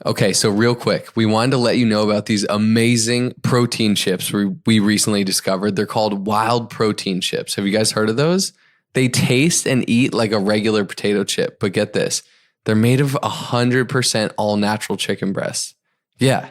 Okay, so real quick, we wanted to let you know about these amazing protein chips we recently discovered. They're called Wild Protein Chips. Have you guys heard of those? They taste and eat like a regular potato chip, but get this, they're made of 100% all natural chicken breast. Yeah,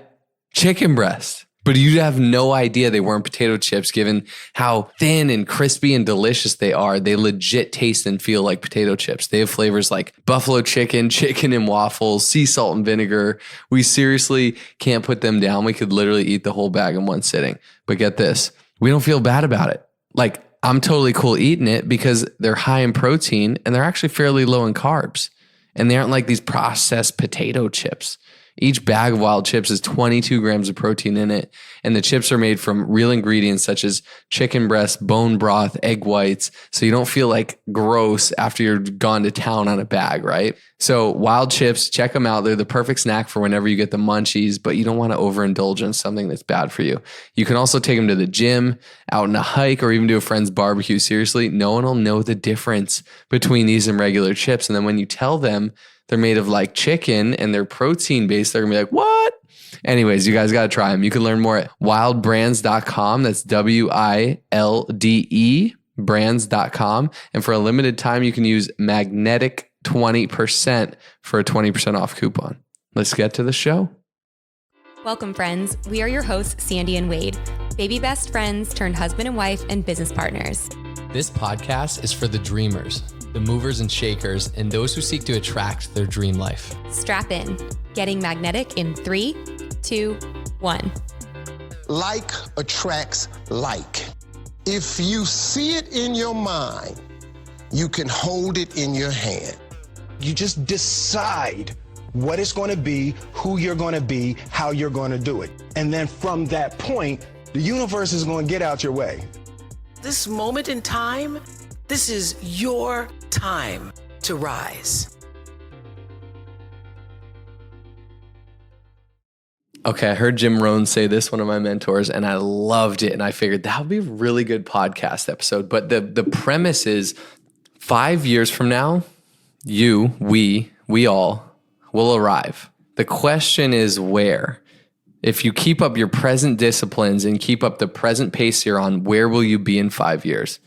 chicken breast. But you'd have no idea they weren't potato chips given how thin and crispy and delicious they are. They legit taste and feel like potato chips. They have flavors like buffalo chicken, chicken and waffles, sea salt and vinegar. We seriously can't put them down. We could literally eat the whole bag in one sitting. But get this, we don't feel bad about it. Like, I'm totally cool eating it because they're high in protein and they're actually fairly low in carbs. And they aren't like these processed potato chips. Each bag of Wild chips has 22 grams of protein in it. And the chips are made from real ingredients such as chicken breast, bone broth, egg whites. So you don't feel like gross after you're gone to town on a bag, right? So Wild chips, check them out. They're the perfect snack for whenever you get the munchies, but you don't want to overindulge in something that's bad for you. You can also take them to the gym, out on a hike, or even do a friend's barbecue. Seriously, no one will know the difference between these and regular chips. And then when you tell them they're made of like chicken and they're protein based, they're gonna be like, what? Anyways, you guys got to try them. You can learn more at wildbrands.com. That's WILDE brands.com. And for a limited time, you can use magnetic 20% for a 20% off coupon. Let's get to the show. Welcome, friends. We are your hosts, Sandy and Wade, baby best friends turned husband and wife and business partners. This podcast is for the dreamers, the movers and shakers, and those who seek to attract their dream life. Strap in. Getting magnetic in 3, 2, 1. Like attracts like. If you see it in your mind, you can hold it in your hand. You just decide what it's going to be, who you're going to be, how you're going to do it. And then from that point, the universe is going to get out your way. This moment in time, this is your time to rise. Okay, I heard Jim Rohn say this, one of my mentors, and I loved it. And I figured that would be a really good podcast episode. But the premise is 5 years from now, we all will arrive. The question is where? If you keep up your present disciplines and keep up the present pace you're on, where will you be in 5 years?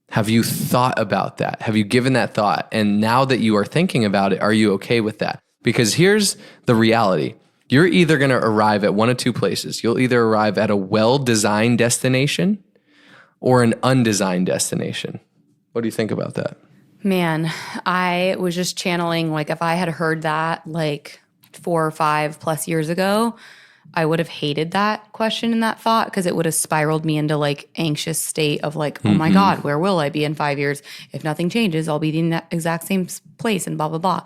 Have you thought about that? Have you given that thought? And now that you are thinking about it, are you okay with that? Because here's the reality. You're either going to arrive at one of two places. You'll either arrive at a well-designed destination or an undesigned destination. What do you think about that? Man, I was just channeling, like, if I had heard that like 4 or 5 plus years ago, I would have hated that question and that thought because it would have spiraled me into like anxious state of like, oh my God, where will I be in 5 years? If nothing changes, I'll be in that exact same place and blah, blah, blah.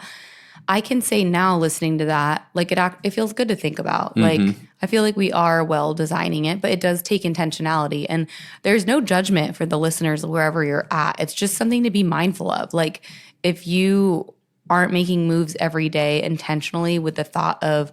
I can say now listening to that, like it feels good to think about. Like I feel like we are well designing it, but it does take intentionality. And there's no judgment for the listeners wherever you're at. It's just something to be mindful of. Like if you aren't making moves every day intentionally with the thought of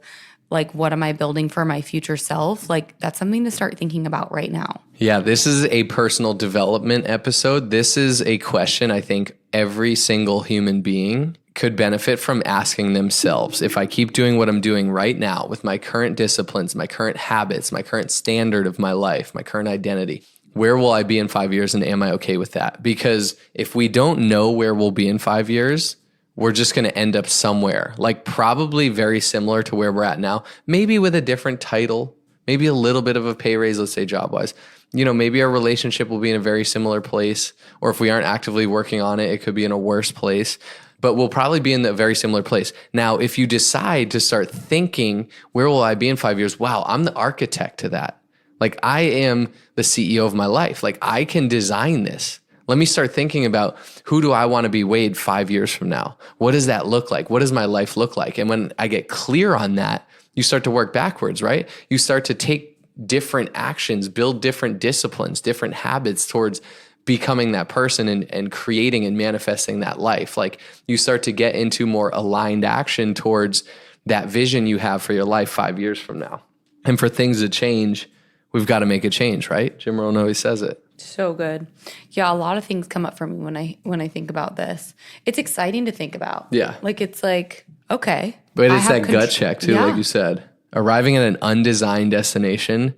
like, what am I building for my future self? Like that's something to start thinking about right now. Yeah, this is a personal development episode. This is a question I think every single human being could benefit from asking themselves. If I keep doing what I'm doing right now with my current disciplines, my current habits, my current standard of my life, my current identity, where will I be in 5 years and am I okay with that? Because if we don't know where we'll be in 5 years, we're just going to end up somewhere, like probably very similar to where we're at now, maybe with a different title, maybe a little bit of a pay raise, let's say job-wise. You know, maybe our relationship will be in a very similar place, or if we aren't actively working on it, it could be in a worse place. But we'll probably be in a very similar place. Now, if you decide to start thinking, where will I be in 5 years? Wow, I'm the architect to that. Like I am the CEO of my life. Like I can design this. Let me start thinking about who do I want to be, Wade, 5 years from now? What does that look like? What does my life look like? And when I get clear on that, you start to work backwards, right? You start to take different actions, build different disciplines, different habits towards becoming that person and creating and manifesting that life. Like you start to get into more aligned action towards that vision you have for your life 5 years from now. And for things to change, we've got to make a change, right? Jim Rohn always says it. So good. Yeah, a lot of things come up for me when I think about this. It's exciting to think about. Yeah. Like it's like, okay. But I it's have that gut check too, Yeah, like you said. Arriving at an undesigned destination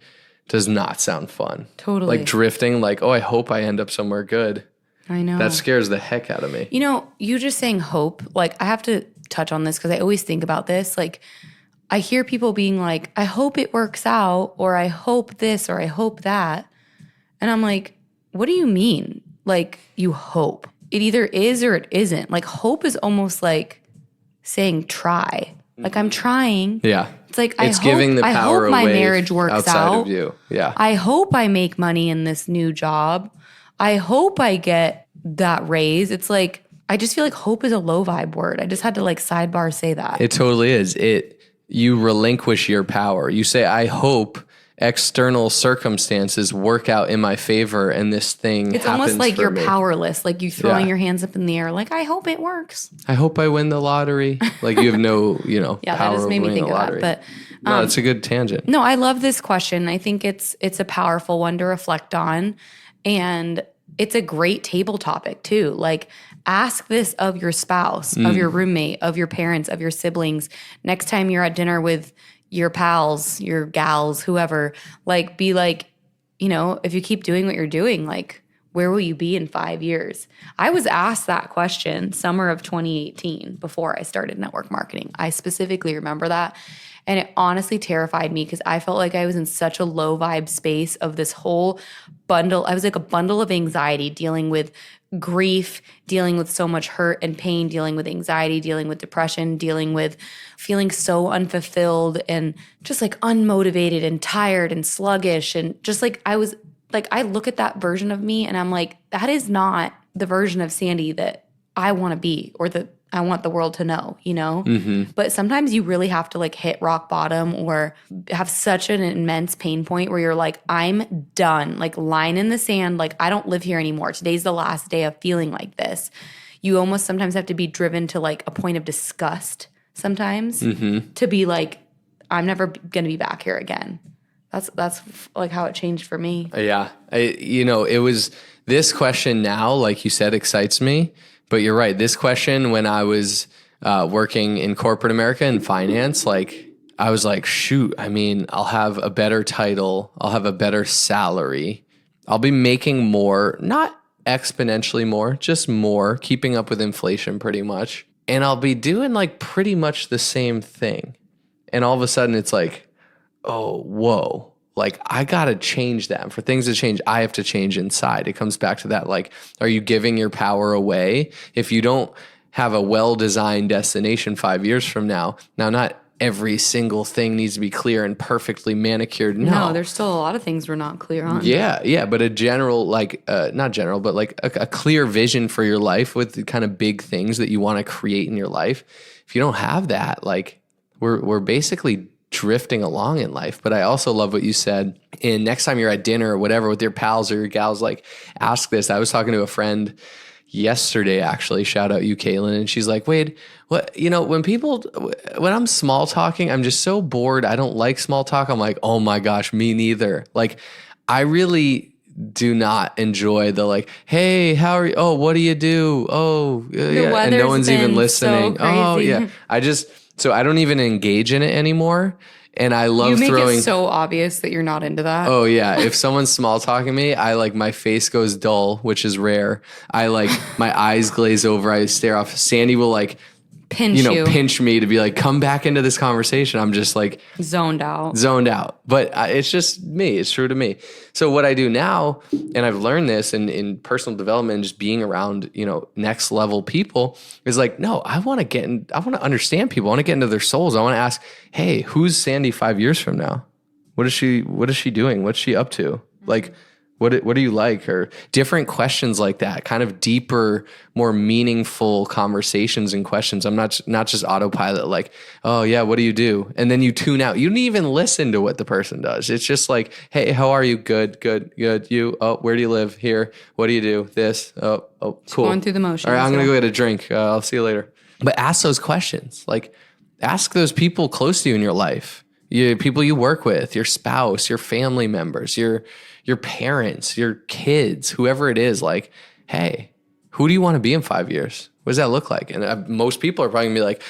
does not sound fun. Totally. Like drifting, like, oh, I hope I end up somewhere good. I know. That scares the heck out of me. You know, you just saying hope, like I have to touch on this because I always think about this. Like I hear people being like, I hope it works out, or I hope this, or I hope that. And I'm like, what do you mean? Like you hope. It either is or it isn't. Like hope is almost like saying try. Like I'm trying. Yeah. It's like It's giving the I power hope my away marriage works outside out. of you. Yeah. I hope I make money in this new job. I hope I get that raise. It's like I just feel like hope is a low vibe word. I just had to like sidebar say that. It totally is. You relinquish your power. You say, I hope external circumstances work out in my favor and this thing It's happens almost like for you're me. powerless, like you throwing Yeah. your hands up in the air, like I hope it works. I hope I win the lottery. Like you have no, Yeah, power that just of made me winning think the of lottery. that. But No, it's a good tangent. no, I love this question. I think it's a powerful one to reflect on, and it's a great table topic too. Like ask this of your spouse, of your roommate, of your parents, of your siblings. Next time you're at dinner with your pals, your gals, whoever, like be like, if you keep doing what you're doing, like where will you be in 5 years? I was asked that question summer of 2018 before I started network marketing. I specifically remember that. And it honestly terrified me because I felt like I was in such a low vibe space of this whole bundle. I was like a bundle of anxiety, dealing with grief, dealing with so much hurt and pain, dealing with anxiety, dealing with depression, dealing with feeling so unfulfilled and just like unmotivated and tired and sluggish. And just like I was like, I look at that version of me and I'm like, that is not the version of Sandy that I want to be or that I want the world to know, But sometimes you really have to like hit rock bottom or have such an immense pain point where you're like, I'm done, like line in the sand, like I don't live here anymore. Today's the last day of feeling like this. You almost sometimes have to be driven to like a point of disgust sometimes to be like, I'm never going to be back here again. That's like how it changed for me. Yeah. It was this question now, like you said, excites me. But you're right. This question, when I was working in corporate America in finance, like I was like, shoot, I mean, I'll have a better title. I'll have a better salary. I'll be making more, not exponentially more, just more, keeping up with inflation pretty much. And I'll be doing like pretty much the same thing. And all of a sudden it's like, oh, whoa. Like, I got to change that. And for things to change, I have to change inside. It comes back to that. Like, are you giving your power away? If you don't have a well-designed destination 5 years from now, not every single thing needs to be clear and perfectly manicured. No, there's still a lot of things we're not clear on. Yeah. But a general, like, not general, but like a clear vision for your life with the kind of big things that you want to create in your life. If you don't have that, like, we're basically drifting along in life. But I also love what you said. And next time you're at dinner or whatever with your pals or your gals, like ask this. I was talking to a friend yesterday, actually, shout out you, Kaylin. And she's like, Wade, when I'm small talking, I'm just so bored. I don't like small talk. I'm like, oh my gosh, me neither. Like I really do not enjoy the like, hey, how are you? Oh, what do you do? Oh, yeah. And no one's even listening. Oh yeah. So I don't even engage in it anymore. And I love throwing. It so obvious that you're not into that. Oh yeah. If someone's small talking me, I like my face goes dull, which is rare. I like my eyes glaze over. I stare off. Sandy will like pinch me to be like, come back into this conversation. I'm just like zoned out. But it's just me. It's true to me. So what I do now, and I've learned this in personal development, just being around, next level people is like, no, I want to understand people. I want to get into their souls. I want to ask, hey, who's Sandy 5 years from now? What is she doing? What's she up to? Like, what do you like? Or different questions like that, kind of deeper, more meaningful conversations and questions. I'm not just autopilot like, oh yeah, what do you do? And then you tune out. You don't even listen to what the person does. It's just like, hey, how are you? Good. You? Oh, where do you live? Here. What do you do? This. Oh, cool. Going through the motions. All right, I'm going to go get a drink. I'll see you later. But ask those questions. Like, ask those people close to you in your life. people you work with, your spouse, your family members, your parents, your kids, whoever it is, like, hey, who do you want to be in 5 years? What does that look like? And most people are probably gonna be like,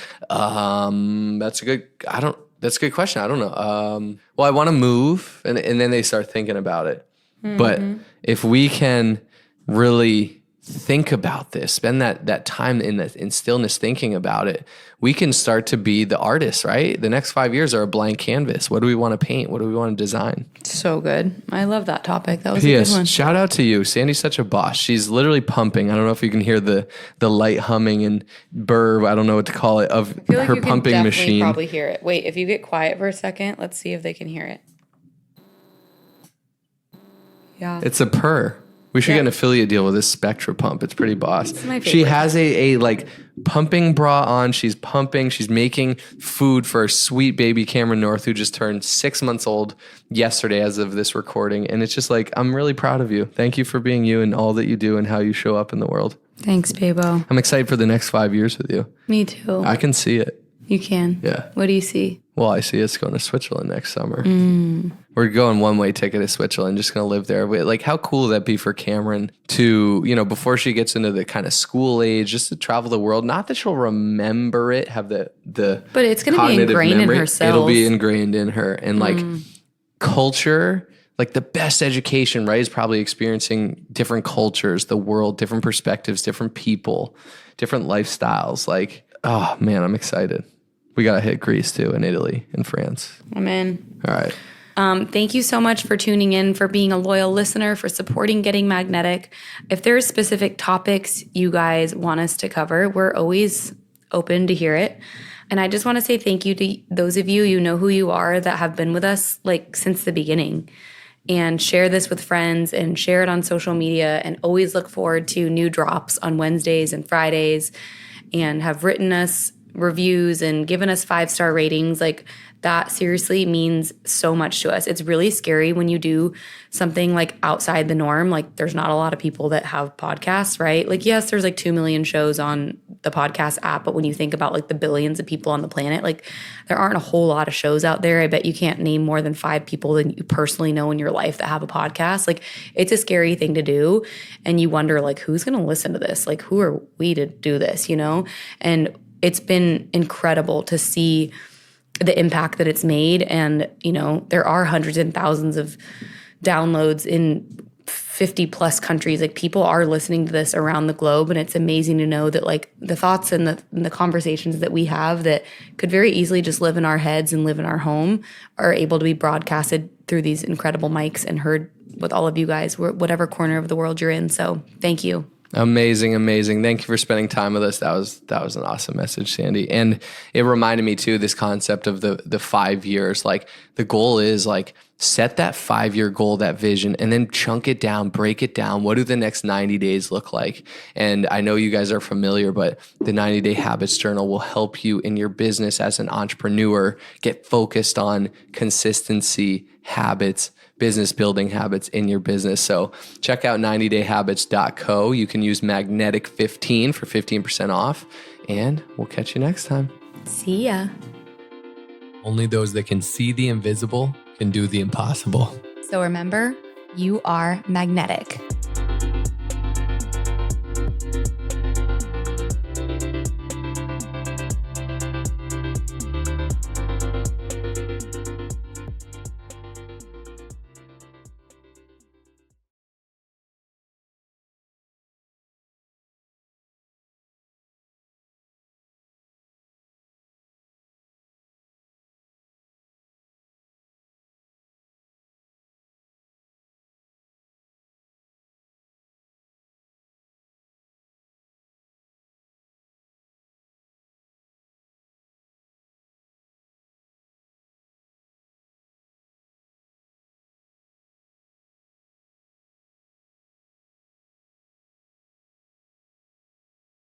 that's a good question. I don't know. Well, I want to move. And then they start thinking about it. Mm-hmm. But if we can really think about this, spend that time in stillness thinking about it, we can start to be the artists, right? The next 5 years are a blank canvas. What do we want to paint? What do we want to design? So good. I love that topic. That was a good one. Shout out to you. Sandy's such a boss. She's literally pumping. I don't know if you can hear the light humming and burr, I don't know what to call it, of I feel like her you pumping can machine. Probably hear it. Wait, if you get quiet for a second, let's see if they can hear it. Yeah. It's a purr. We should get an affiliate deal with this Spectra pump. It's pretty boss. It's my favorite. She has a like pumping bra on. She's pumping. She's making food for a sweet baby Cameron North, who just turned 6 months old yesterday as of this recording. And it's just like, I'm really proud of you. Thank you for being you and all that you do and how you show up in the world. Thanks, Babo. I'm excited for the next 5 years with you. Me too. I can see it. You can? Yeah. What do you see? Well, I see us going to Switzerland next summer. We're going one-way ticket to Switzerland, just going to live there. Like, how cool would that be for Cameron to, before she gets into the kind of school age, just to travel the world? Not that she'll remember it, have the but it's going to be ingrained memory. in her cells. It'll be ingrained in her. And like culture, like the best education, right, is probably experiencing different cultures, the world, different perspectives, different people, different lifestyles. Like, oh man, I'm excited. We got to hit Greece too, and Italy and France. I'm in. All right. Thank you so much for tuning in, for being a loyal listener, for supporting Getting Magnetic. If there's specific topics you guys want us to cover, we're always open to hear it. And I just want to say thank you to those of you, you know who you are, that have been with us like since the beginning. And share this with friends and share it on social media, and always look forward to new drops on Wednesdays and Fridays, and have written us reviews and given us 5-star ratings. Like, that seriously means so much to us. It's really scary when you do something like outside the norm. Like, there's not a lot of people that have podcasts, right? Like, yes, there's like 2 million shows on the podcast app, but when you think about like the billions of people on the planet, like, there aren't a whole lot of shows out there. I bet you can't name more than 5 people that you personally know in your life that have a podcast. Like, it's a scary thing to do. And you wonder, like, who's going to listen to this? Like, who are we to do this, And it's been incredible to see the impact that it's made. And, there are hundreds and thousands of downloads in 50 plus countries. Like, people are listening to this around the globe. And it's amazing to know that like the thoughts and the conversations that we have that could very easily just live in our heads and live in our home are able to be broadcasted through these incredible mics and heard with all of you guys, whatever corner of the world you're in. So thank you. Amazing. Thank you for spending time with us. That was an awesome message, Sandy. And it reminded me too, this concept of the 5 years. Like, the goal is like, set that 5-year goal, that vision, and then chunk it down, break it down. What do the next 90 days look like? And I know you guys are familiar, but the 90-day habits journal will help you in your business as an entrepreneur get focused on consistency, habits, business building habits in your business. So check out 90dayhabits.co. You can use Magnetic15 for 15% off, and we'll catch you next time. See ya. Only those that can see the invisible can do the impossible. So remember, you are magnetic.